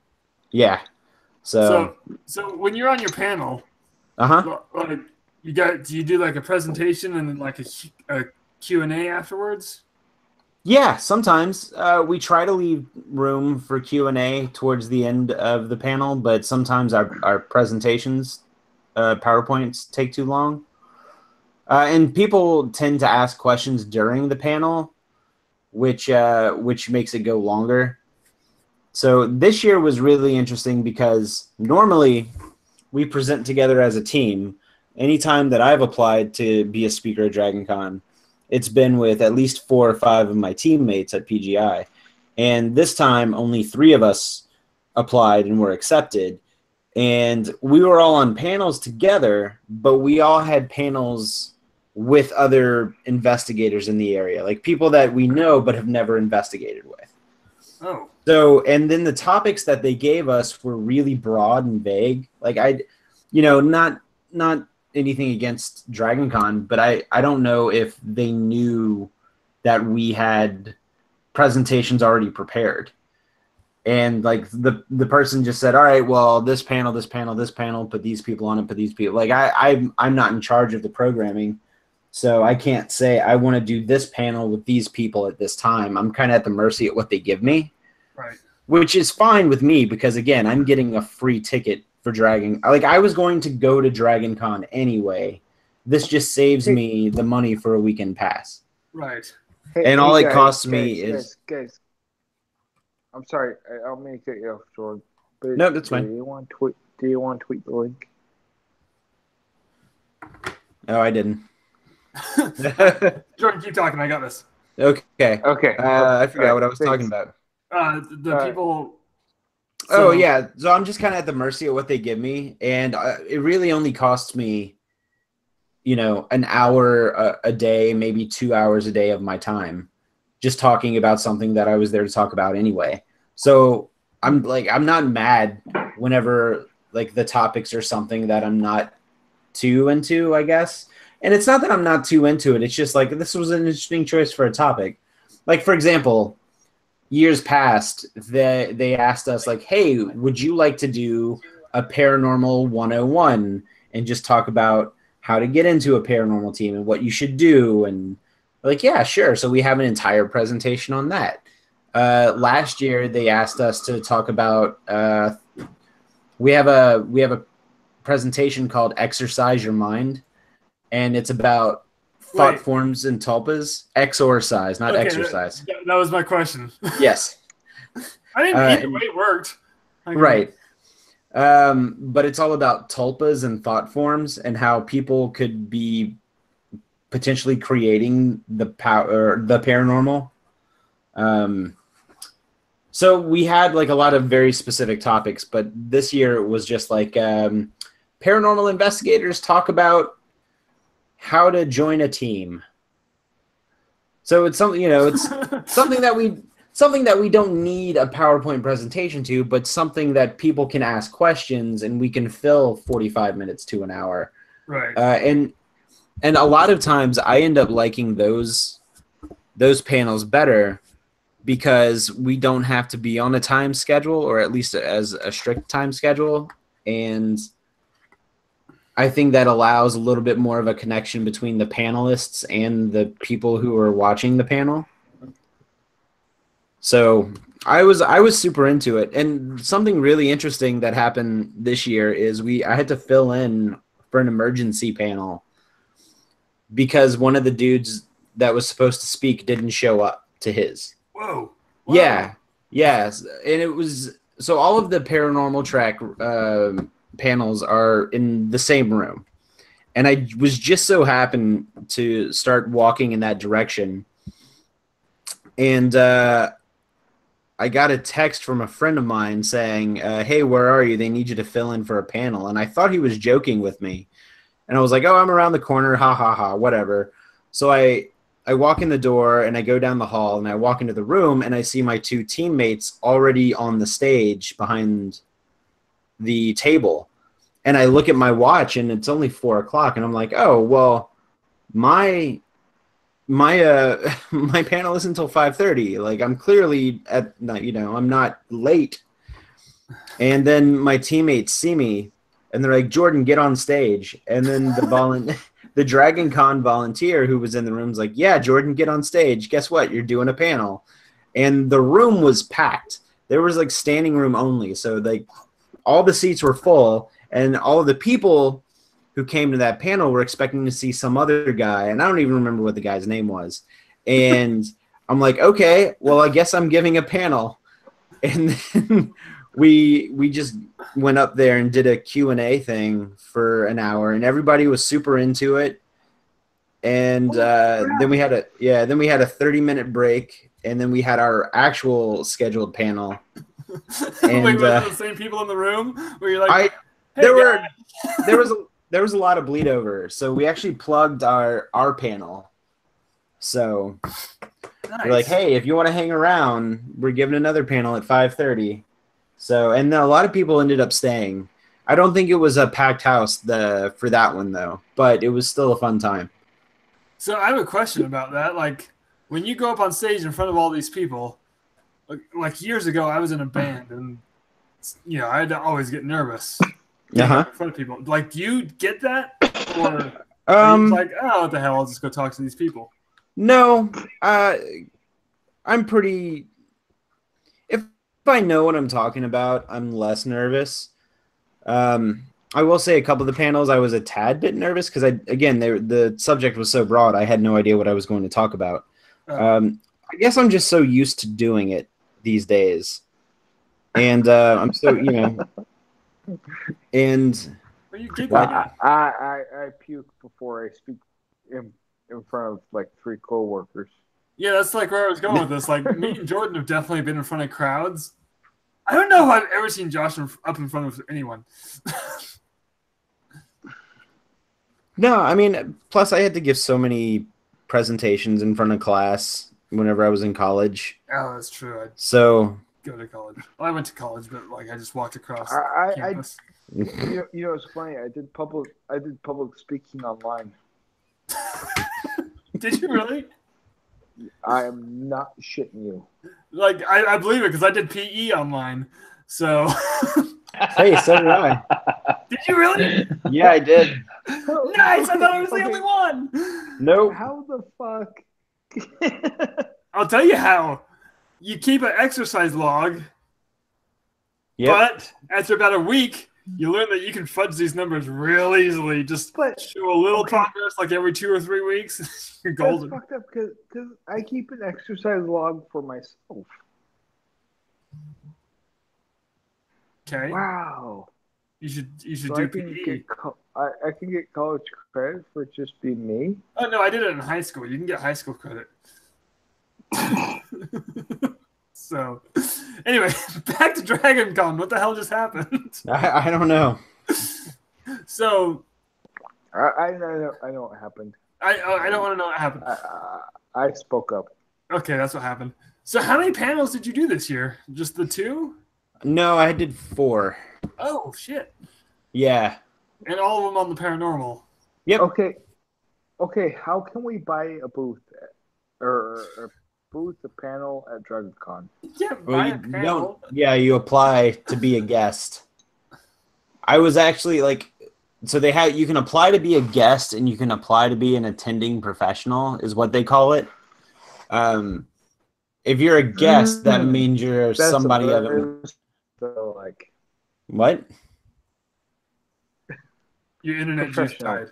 Yeah. So when you're on your panel, like do you do like a presentation and then like a Q&A afterwards? Yeah, sometimes we try to leave room for Q&A towards the end of the panel, but sometimes our presentations, PowerPoints, take too long. And people tend to ask questions during the panel, which makes it go longer. So this year was really interesting because normally we present together as a team. Anytime that I've applied to be a speaker at Dragon Con, it's been with at least 4 or 5 of my teammates at PGI. And this time, only 3 of us applied and were accepted. And we were all on panels together, but we all had panels with other investigators in the area, like people that we know but have never investigated with. Oh. So, and then the topics that they gave us were really broad and vague. Like not anything against Dragon Con, but I don't know if they knew that we had presentations already prepared. And like the person just said, all right, well, this panel, put these people on it, put these people. Like I'm not in charge of the programming, so I can't say I want to do this panel with these people at this time. I'm kind of at the mercy of what they give me. Right. Which is fine with me because, again, I'm getting a free ticket for Dragon. Like, I was going to go to Dragon Con anyway. This just saves me the money for a weekend pass. Right. And all it costs me is... Guys, I'm sorry. I'll make it off, Jordan. But no, that's fine. Do you want to tweet the link? Oh, I didn't. Jordan, keep talking. I got this. Okay. Okay. I forgot what I was talking about. People. Oh, yeah. So I'm just kind of at the mercy of what they give me. And it really only costs me, an hour a day, maybe 2 hours a day of my time just talking about something that I was there to talk about anyway. So I'm not mad whenever like the topics are something that I'm not too into, I guess. And it's not that I'm not too into it. It's just like this was an interesting choice for a topic. Like, for example, years past, they asked us, like, hey, would you like to do a Paranormal 101 and just talk about how to get into a paranormal team and what you should do? And like, yeah, sure. So we have an entire presentation on that. Last year, they asked us to talk about we have a presentation called Exercise Your Mind, and it's about thought forms and tulpas. Exorcise, not exercise. That was my question. Yes. I didn't either way it worked. Right. But it's all about tulpas and thought forms and how people could be potentially creating the paranormal. So we had like a lot of very specific topics, but this year it was just like paranormal investigators talk about how to join a team. So it's something, it's something that we don't need a PowerPoint presentation to, but something that people can ask questions and we can fill 45 minutes to an hour. Right. And a lot of times I end up liking those panels better because we don't have to be on a time schedule, or at least as a strict time schedule. And I think that allows a little bit more of a connection between the panelists and the people who are watching the panel. So I was super into it. And something really interesting that happened this year is I had to fill in for an emergency panel because one of the dudes that was supposed to speak didn't show up to his. Whoa. Yeah. Yes. And it was, so all of the paranormal track panels are in the same room. And I was just so happened to start walking in that direction. And I got a text from a friend of mine saying, hey, where are you? They need you to fill in for a panel. And I thought he was joking with me. And I was like, oh, I'm around the corner. Ha, ha, ha, whatever. So I walk in the door and I go down the hall and I walk into the room and I see my two teammates already on the stage behind the table. And I look at my watch and it's only 4 o'clock. And I'm like, oh, well, my panel is until 5:30. Like I'm clearly I'm not late. And then my teammates see me and they're like, Jordan, get on stage. And then the Dragon Con volunteer who was in the room was like, yeah, Jordan, get on stage. Guess what? You're doing a panel. And the room was packed. There was like standing room only. So like all the seats were full and all of the people who came to that panel were expecting to see some other guy. And I don't even remember what the guy's name was. And I'm like, okay, well, I guess I'm giving a panel. And then we just went up there and did a Q&A thing for an hour, and everybody was super into it. And then we had a 30-minute break, and then we had our actual scheduled panel. And wait, were the same people in the room? Where you're like, there was a lot of bleed over, so we actually plugged our panel. So nice. We're like, hey, if you want to hang around, we're giving another panel at 5:30. So, and a lot of people ended up staying. I don't think it was a packed house for that one though, but it was still a fun time. So I have a question about that. Like when you go up on stage in front of all these people, like years ago, I was in a band and I had to always get nervous in front of people. Like, do you get that? Or are you like, oh, what the hell? I'll just go talk to these people. No, I'm pretty. If I know what I'm talking about, I'm less nervous. I will say a couple of the panels I was a tad bit nervous because the subject was so broad I had no idea what I was going to talk about. I guess I'm just so used to doing it these days, and I'm so and. I puke before I speak in front of like 3 coworkers. Yeah, that's like where I was going with this. Like, me and Jordan have definitely been in front of crowds. I don't know if I've ever seen Josh up in front of anyone. No, I mean, plus I had to give so many presentations in front of class whenever I was in college. Oh, that's true. Go to college. Well, I went to college, but like I just walked across campus. It's funny. I did public speaking online. Did you really? I am not shitting you. Like I believe it because I did PE online. So. Hey, so did I. Did you really? Yeah, I did. Nice. I thought I was the only one. Nope. How the fuck? I'll tell you how. You keep an exercise log. Yep. But after about a week, You learn that you can fudge these numbers real easily. Just But show a little progress, like every 2 or 3 weeks. You're that's golden. fucked up because I keep an exercise log for myself. Okay. Wow. You should So do I can PE. get I can get college credit for just being me. Oh no, I did it in high school. You can get high school credit. So, anyway, back to Dragon Con. What the hell just happened? I don't know. So, I know what happened. I don't want to know what happened. I spoke up. Okay, that's what happened. So, how many panels did you do this year? Just the 2? No, I did 4. Oh shit! Yeah. And all of them on the paranormal. Yep. Okay. How can we buy a booth or a booth, a panel at Dragon Con? Yeah, Well, buy you a panel. don't. Yeah, you apply to be a guest. I was actually like, so they have. You can apply to be a guest, and you can apply to be an attending professional, is what they call it. If you're a guest, that means you're somebody of them. So like What? Your internet juice died.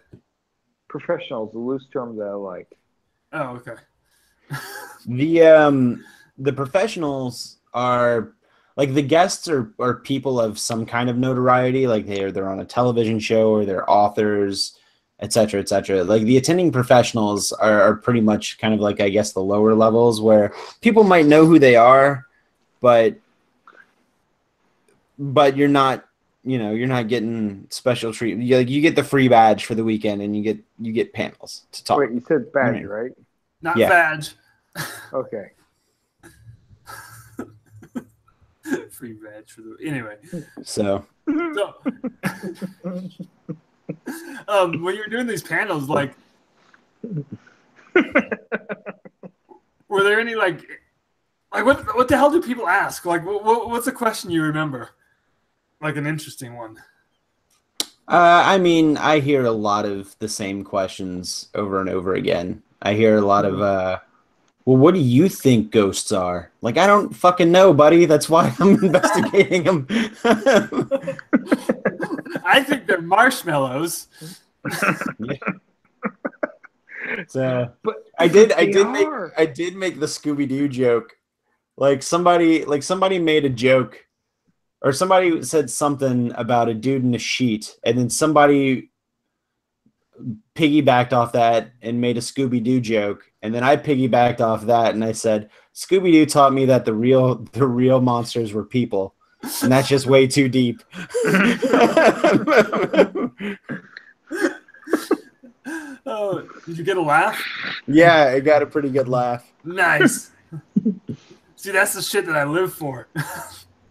Professionals, the loose term that I like. Oh, okay. The professionals are like the guests are people of some kind of notoriety, like they're on a television show or they're authors, et cetera, et cetera. Like the attending professionals are pretty much kind of like, I guess, the lower levels where people might know who they are, but you're not, you're not getting special treatment. You get the free badge for the weekend and you get panels to talk. Wait, you said badge, right? Not Yeah. badge. Okay. Free badge for the anyway. So So, when you're doing these panels, like, were there any like what the hell do people ask? Like, what's a question you remember? Like an interesting one. I mean, I hear a lot of the same questions over and over again. I hear a lot of, well, what do you think ghosts are? Like, I don't fucking know, buddy. That's why I'm investigating them. I think they're marshmallows. So, But I did they make the Scooby-Doo joke. Like somebody made a joke, or somebody said something about a dude in a sheet, and then somebody piggybacked off that and made a Scooby-Doo joke, and then I piggybacked off that and I said Scooby-Doo taught me that the real monsters were people, and that's just way too deep. Oh, did you get a laugh? Yeah, I got a pretty good laugh. Nice. See, that's the shit that I live for.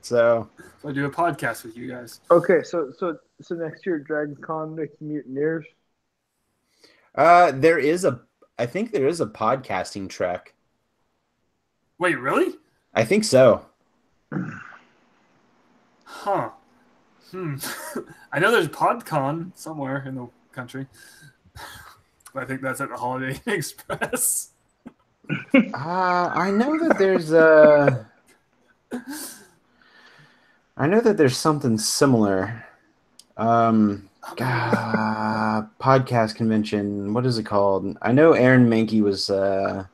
So I do a podcast with you guys. Okay, so next year Dragon Con, the Mutineers. I think there is a podcasting track. Wait, really? I think so. Huh. I know there's PodCon somewhere in the country. But I think that's at the Holiday Inn Express. I know that there's something similar. Podcast convention. What is it called? I know Aaron Mankey was. While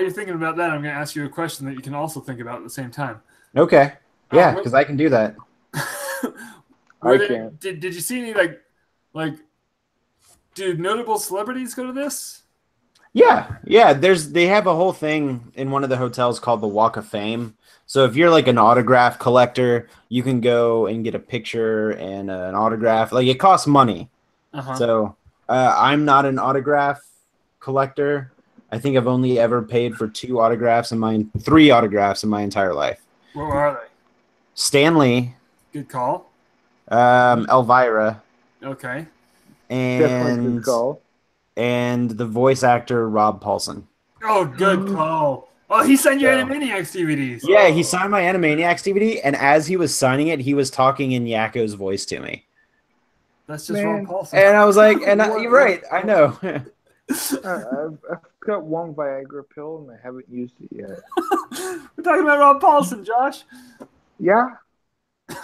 you're thinking about that, I'm going to ask you a question that you can also think about at the same time. Okay. Yeah, because I can do that. Did you see any like? Did notable celebrities go to this? Yeah. They have a whole thing in one of the hotels called the Walk of Fame. So if you're like an autograph collector, you can go and get a picture and an autograph. Like it costs money. Uh-huh. So I'm not an autograph collector. I think I've only ever paid for 3 autographs in my entire life. Where are they? Stanley. Good call. Elvira. Okay. Definitely good call. And the voice actor Rob Paulson. Oh, good call. Oh, he signed your Animaniacs DVDs. Yeah, he signed my Animaniacs DVD, and as he was signing it, he was talking in Yakko's voice to me. That's just Rob Paulson. And I was like, you're right, I know. I've got one Viagra pill and I haven't used it yet. We're talking about Rob Paulson, Josh. Yeah.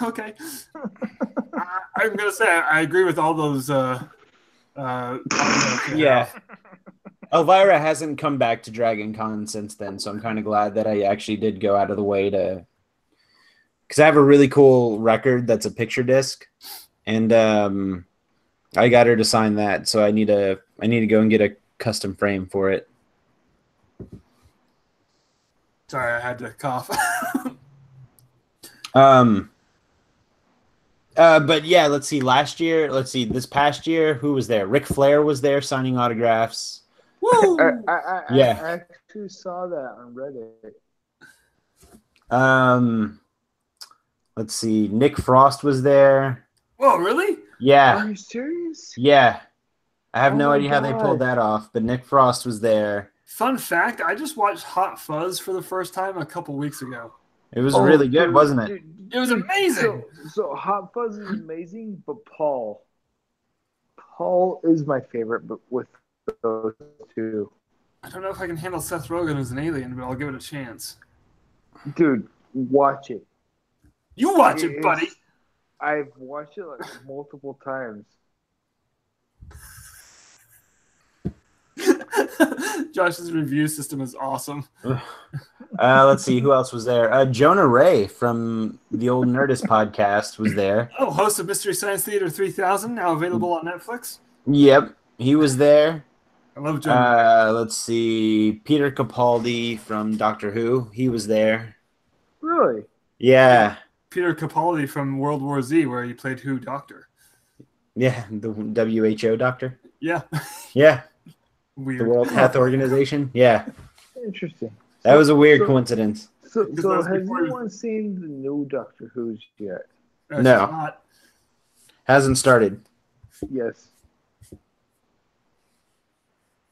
Okay. I'm gonna say I agree with all those. Yeah. Elvira hasn't come back to Dragon Con since then, so I'm kind of glad that I actually did go out of the way to, because I have a really cool record that's a picture disc, and I got her to sign that, so I need to go and get a custom frame for it. Sorry, I had to cough. But yeah, let's see. This past year, who was there? Ric Flair was there signing autographs. Woo! I actually saw that on Reddit. Let's see. Nick Frost was there. Whoa, really? Yeah. Are you serious? Yeah. I have no my idea how they pulled God. that off, but Nick Frost was there. Fun fact: I just watched Hot Fuzz for the first time a couple weeks ago. It was really good, dude, wasn't it? dude, It was amazing. So Hot Fuzz is amazing, but Paul is my favorite, but with those two. I don't know if I can handle Seth Rogen as an alien, but I'll give it a chance. Dude, watch it. You watch it, buddy. I've watched it like multiple times. Josh's review system is awesome. Let's see. Who else was there? Jonah Ray from the old Nerdist podcast was there. Oh, host of Mystery Science Theater 3000, now available on Netflix. Yep. He was there. I love Jonah. Let's see. Peter Capaldi from Doctor Who. He was there. Really? Yeah. Peter Capaldi from World War Z, where he played Who Doctor. Yeah. The WHO doctor. Yeah. Yeah. Weird. The World Health Organization. Yeah. Interesting. That was a weird coincidence. So Because that was has before- anyone seen the new Doctor Who's yet? It's No. not- Hasn't started. Yes.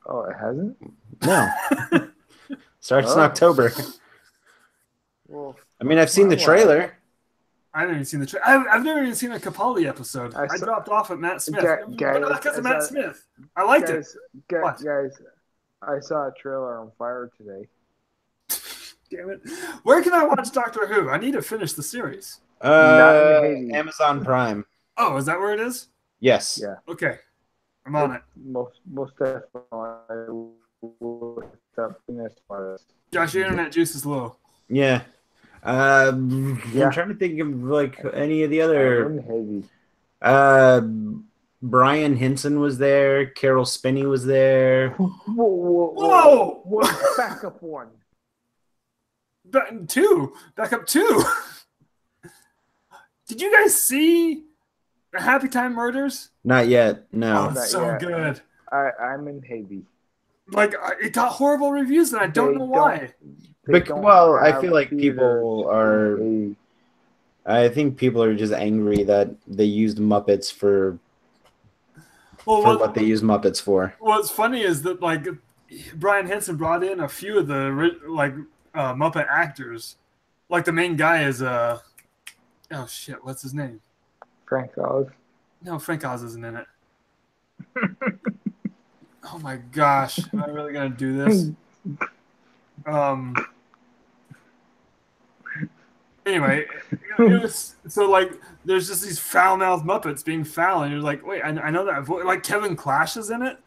Oh, it hasn't? No. Starts in Oh. October. Well, I mean, I've seen the Wow. trailer. I haven't even seen the I've never even seen a Capaldi episode. I saw- dropped off at Matt Smith. Guys, But not because of I Matt saw- Smith. I liked it. What? Guys, I saw a trailer on Fire today. Damn it. Where can I watch Doctor Who? I need to finish the series. Not in Haiti. Amazon Prime. Oh, is that where it is? Yes. Yeah. Okay. I'm on it. Most definitely. I will stop in this part. Josh, your internet juice is low. Yeah. Yeah. I'm trying to think of like any of the I'm other. in Haiti. Brian Henson was there. Carol Spinney was there. Whoa! Backup one. Back up two. Did you guys see the Happy Time Murders? Not yet. Oh, No. it's Not so yet. good. I'm in Haiti. Like, it got horrible reviews, and I don't know why. Well, I have feel like theaters people are. in Haiti. I think people are just angry that they used Muppets for Well, what they use Muppets for. what's funny is that, like, Brian Henson brought in a few of the, like, Muppet actors. Like, the main guy is, oh, shit, what's his name? Frank Oz. No, Frank Oz isn't in it. Oh, my gosh. Am I really going to do this? Anyway, it was, so like there's just these foul-mouthed Muppets being foul, and you're like, wait, I know that voice. Like Kevin Clash is in it.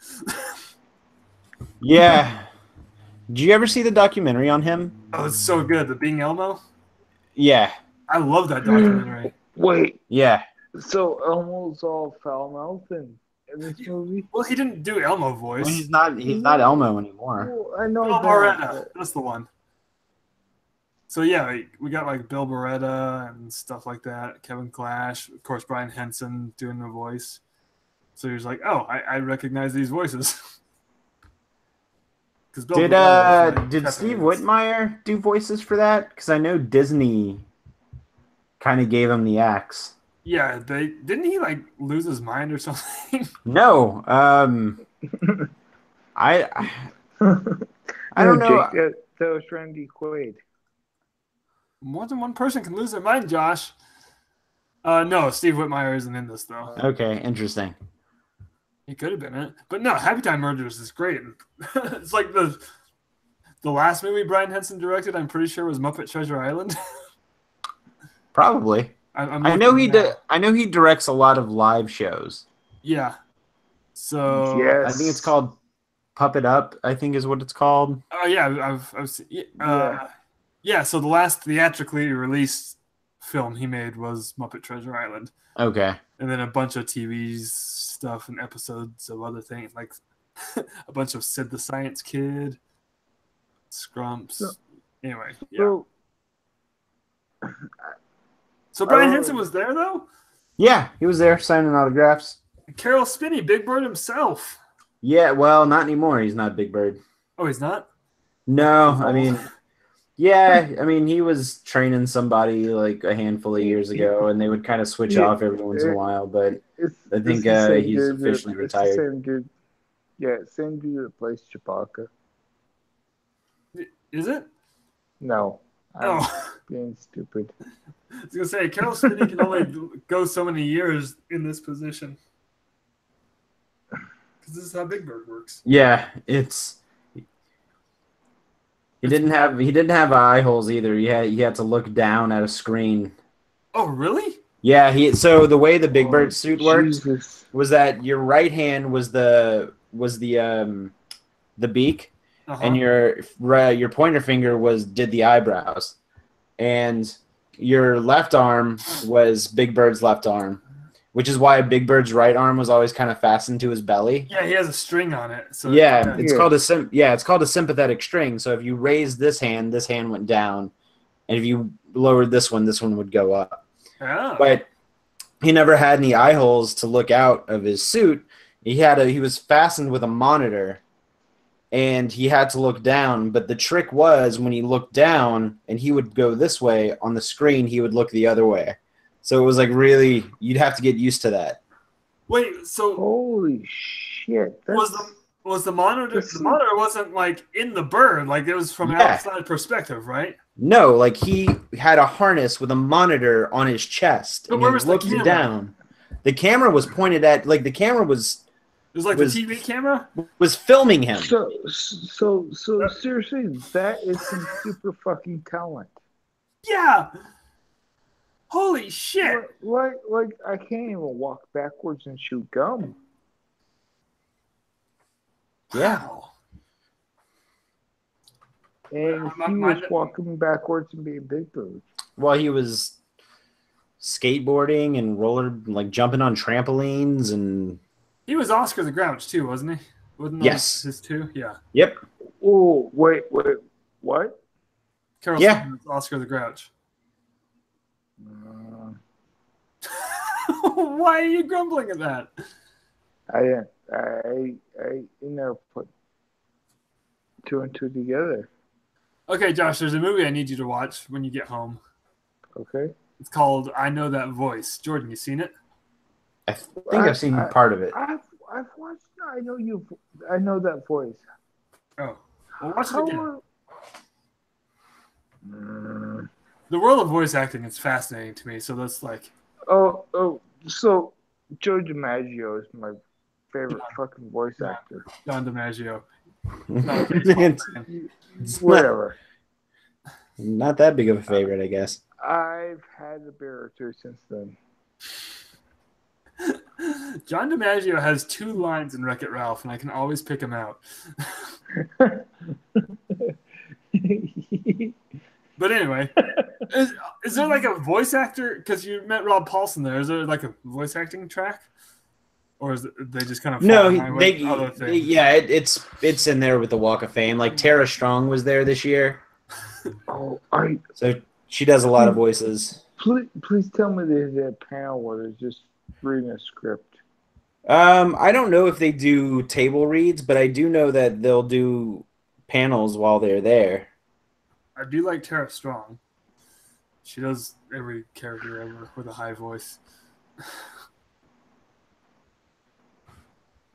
Yeah. Did you ever see the documentary on him? Oh, it's so good. The Being Elmo. Yeah. I love that documentary. Wait, Yeah. so Elmo's all foul mouthed in this movie? Well, he didn't do Elmo voice. Well, he's not Elmo anymore. Well, I know Bill that, Barretta. but- That's the one. So yeah, we got like Bill Barretta and stuff like that. Kevin Clash, of course, Brian Henson doing the voice. So you're just like, oh, I recognize these voices. Did Steve Whitmire do voices for that? Because I know Disney kind of gave him the axe. Yeah, didn't he like lose his mind or something? No. I don't know. Jake, that was Randy Quaid. More than one person can lose their mind, Josh. No, Steve Whitmire isn't in this though. Okay, interesting. He could have been in it, but no. Happy Time Murders is great. It's like the last movie Brian Henson directed. I'm pretty sure was Muppet Treasure Island. Probably. I know he I know he directs a lot of live shows. Yeah. So Yes. I think it's called Puppet Up, I think is what it's called. Oh yeah, I've seen, yeah. So the last theatrically released film he made was Muppet Treasure Island, Okay. and then a bunch of TV stuff and episodes of other things, like a bunch of Sid the Science Kid, Scrumps. Anyway, yeah. So Brian Henson was there though. Yeah, he was there signing autographs. Carol Spinney, Big Bird himself. Yeah, well, not anymore. He's not Big Bird. Oh, he's not? No, I mean, yeah, I mean, he was training somebody like a handful of years ago, and they would kind of switch off every once in a while, but I think he's officially retired. Same dude. Yeah, same dude that plays Chewbacca. Is it? No. I'm Oh. being stupid. I was going to say, Carol Spinney can only go so many years in this position. Because this is how Big Bird works. Yeah, he didn't have eye holes either. He had to look down at a screen. Oh, really? Yeah, so the way the Big Bird suit worked Jesus. was that your right hand was the beak, and your pointer finger did the eyebrows, and your left arm was Big Bird's left arm, which is why Big Bird's right arm was always kind of fastened to his belly. Yeah, he has a string on it. So it's called a sympathetic string. So if you raised this hand went down, and if you lowered this one would go up. Oh. But he never had any eye holes to look out of his suit. He was fastened with a monitor, and he had to look down. But the trick was when he looked down and he would go this way on the screen, he would look the other way. So it was like really, you'd have to get used to that. Wait, so holy shit! Was the monitor? The monitor wasn't like in the bird, like it was from outside perspective, right? No, like he had a harness with a monitor on his chest, but and where he was looked the camera? down. The camera was pointed at, like the camera was. It was like the TV camera was filming him. So seriously, that is some super fucking talent. Yeah. Holy shit! Like I can't even walk backwards and chew gum. Yeah. And he was walking backwards and being Big Bird. Well, he was skateboarding and jumping on trampolines and. He was Oscar the Grouch too, wasn't he? Wasn't yes. His too? Yeah. Yep. Oh wait, what? Carol Spinney was Oscar the Grouch. Why are you grumbling at that? I never put two and two together. Okay, Josh, there's a movie I need you to watch when you get home. Okay. It's called I Know That Voice. Jordan, you seen it? I think I've seen part of it. I've watched. I know that voice. Oh, well, watch it again. The world of voice acting is fascinating to me. So that's like. So Joe DiMaggio is my favorite fucking voice actor. John DiMaggio. Whatever. Not that big of a favorite, I guess. I've had a beer or two since then. John DiMaggio has 2 lines in Wreck-It Ralph, and I can always pick him out. But anyway, is there like a voice actor? Because you met Rob Paulson there. Is there like a voice acting track? Or is it, they just kind of it's in there with the Walk of Fame. Like Tara Strong was there this year. So she does a lot of voices. Please tell me there's a panel where they're just reading a script. I don't know if they do table reads, but I do know that they'll do panels while they're there. I do like Tara Strong. She does every character ever with a high voice.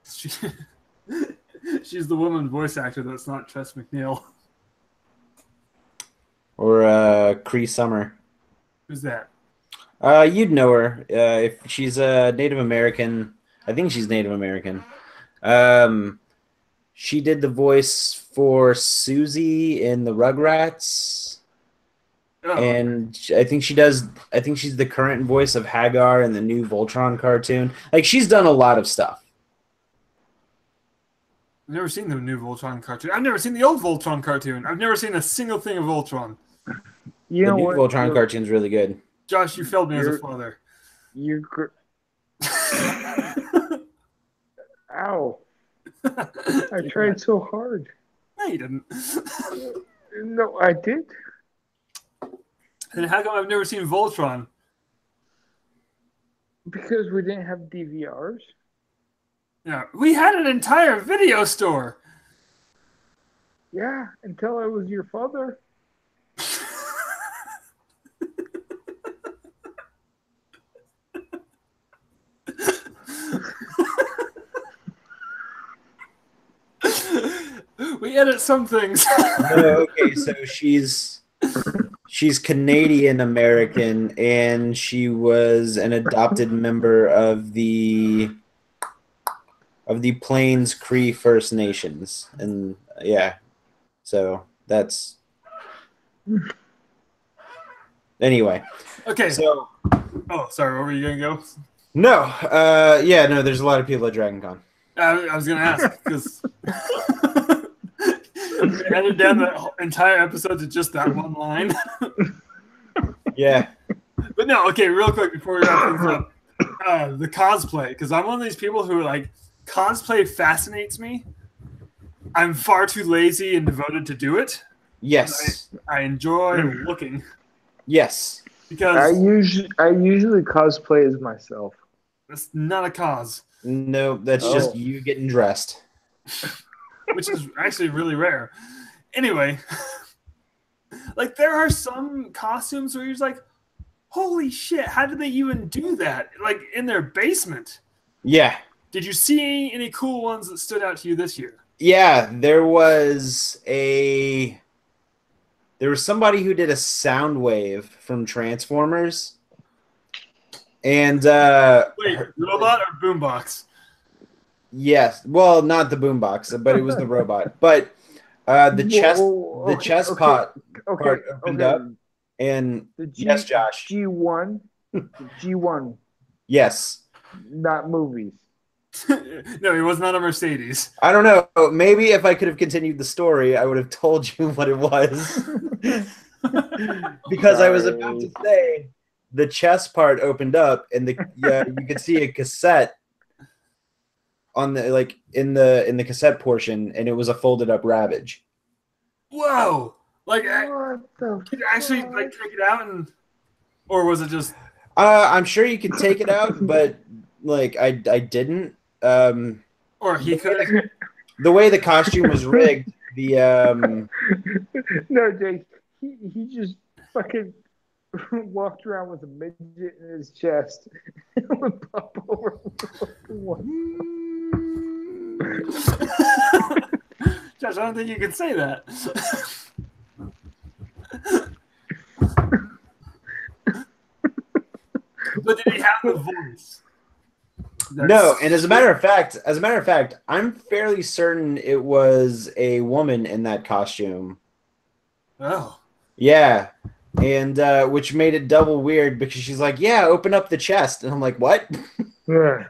She's the woman voice actor that's not Tress MacNeille. Or Cree Summer. Who's that? You'd know her. If she's a Native American. I think she's Native American. She did the voice for Susie in the Rugrats. Oh, and I think she does. I think she's the current voice of Hagar in the new Voltron cartoon. Like she's done a lot of stuff. I've never seen the new Voltron cartoon. I've never seen the old Voltron cartoon. I've never seen a single thing of Voltron. You The know new what? Voltron cartoon's really good. Josh, you failed me as a father. Ow. I tried so hard. No, you didn't. No, I did. And how come I've never seen Voltron? Because we didn't have DVRs. Yeah, we had an entire video store. Yeah, until I was your father. We edit some things. No, okay, so she's Canadian American, and she was an adopted member of the Plains Cree First Nations, and yeah, so that's anyway. Okay. So, oh, sorry. Where were you gonna go? no, yeah, no. There's a lot of people at Dragon Con. I was gonna ask because edit down the entire episode to just that one line. Yeah. But no, okay, real quick before we wrap things up, the cosplay, because I'm one of these people who like cosplay fascinates me. I'm far too lazy and devoted to do it. Yes. I enjoy looking. Yes. Because I usually cosplay as myself. it's not a cause, No, that's just you getting dressed. which is actually really rare. Anyway, like there are some costumes where you're just like, holy shit, how did they even do that? Like in their basement. Yeah. Did you see any cool ones that stood out to you this year? Yeah, there was somebody who did a Soundwave from Transformers. And Wait, robot or boombox? yes, well, not the boombox, but it was the robot. But the chest part opened up, and yes, Josh, G1, G1, yes. not movies. No, he was not a Mercedes. I don't know. Maybe if I could have continued the story, I would have told you what it was. Because I was about to say the chest part opened up, and you could see a cassette on the in the cassette portion, and it was a folded up Ravage. Whoa! Like, What the could you actually like take it out or was it just? I'm sure you could take it out, but like I didn't. Or he could. The way the costume was rigged, No, Jake. He just fucking walked around with a midget in his chest. It would pop over. Josh, I don't think you could say that. But did he have the voice? No, and as a matter of fact, I'm fairly certain it was a woman in that costume. Oh. Yeah, and which made it double weird because she's like, "Yeah, open up the chest," and I'm like, "What?" Yeah.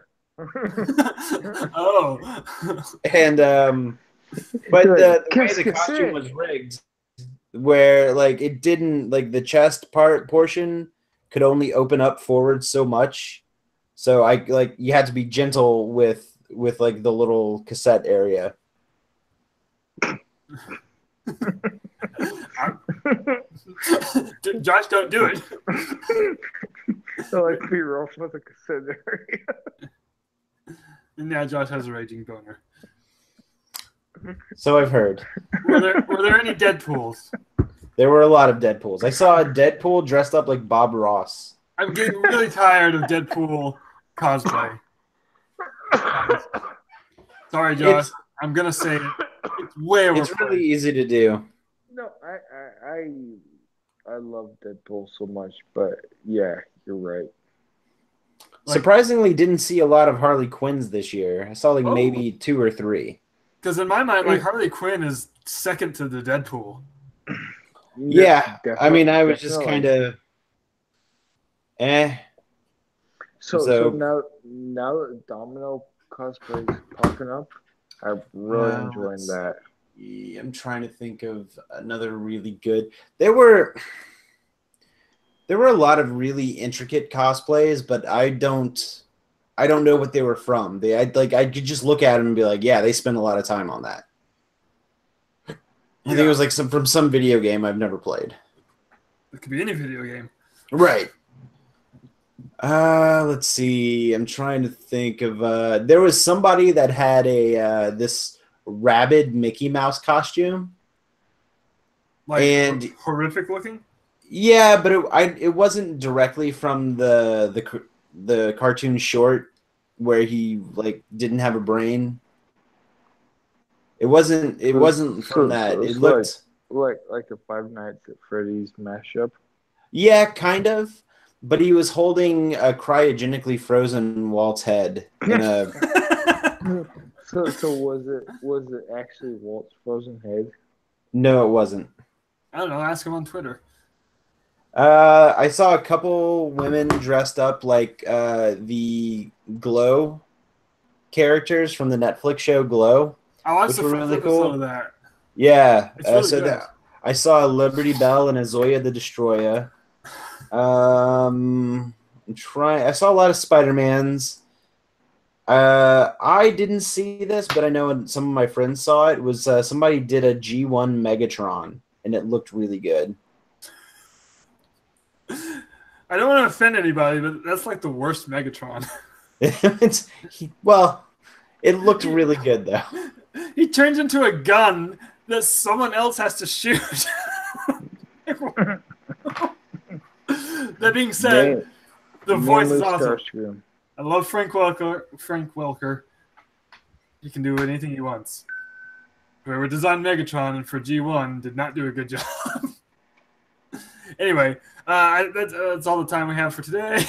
Oh. And but the way the costume was rigged, where like it didn't like the chest portion could only open up forward so much, so I like you had to be gentle with like the little cassette area. Josh, don't do it. I like to be rough with a cassette area. And now Josh has a raging boner. So I've heard. Were there any Deadpools? There were a lot of Deadpools. I saw a Deadpool dressed up like Bob Ross. I'm getting really tired of Deadpool cosplay. Sorry, Josh. I'm gonna say it. It's way over. It's really easy to do. No, I love Deadpool so much, but yeah, you're right. Surprisingly, didn't see a lot of Harley Quinns this year. I saw maybe 2 or 3. Because in my mind, like Harley Quinn is second to the Deadpool. Yeah, I mean, I was just definitely. kind of, eh. So now that Domino cosplay is popping up, I'm really enjoying let's that. see. I'm trying to think of another really good. There were a lot of really intricate cosplays, but I don't know what they were from. I could just look at them and be like, yeah, they spent a lot of time on that. I think it was like from some video game I've never played. It could be any video game. Right. Let's see. I'm trying to think of there was somebody that had a this rabid Mickey Mouse costume. Like And horrific looking? yeah, but it wasn't directly from the cartoon short where he like didn't have a brain. It wasn't from that. It looked like a Five Nights at Freddy's mashup. yeah, kind of. But he was holding a cryogenically frozen Walt's head in a So was it actually Walt's frozen head? no, it wasn't. I don't know. Ask him on Twitter. I saw a couple women dressed up like the Glow characters from the Netflix show Glow. I watched the were first really episode cool. of that. Yeah, It's really so good. I saw Liberty Bell and Azoya the Destroyer. I saw a lot of Spider-Mans. I didn't see this, but I know some of my friends saw it. It was somebody did a G1 Megatron, and it looked really good. I don't want to offend anybody, but that's like the worst Megatron. Well, it looked really good though. He turns into a gun that someone else has to shoot. That being said, the voice is awesome. Starscream. I love Frank Welker. He can do anything he wants. Whoever designed Megatron and for G1 did not do a good job. Anyway, that's all the time we have for today.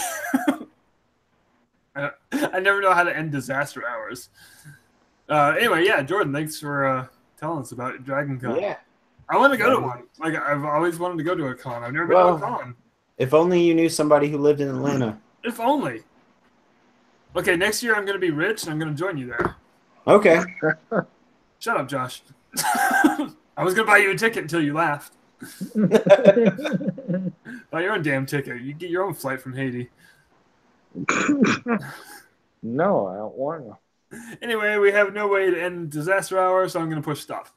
I never know how to end disaster hours. Anyway, yeah, Jordan, thanks for telling us about Dragon Con. Yeah. I want to go to one. Like I've always wanted to go to a con. I've never been to a con. If only you knew somebody who lived in Atlanta. If only. Okay, next year I'm going to be rich and I'm going to join you there. Okay. Shut up, Josh. I was going to buy you a ticket until you laughed. Buy your own damn ticket. You get your own flight from Haiti. No, I don't want to. Anyway, we have no way to end disaster hour, so I'm going to push stop.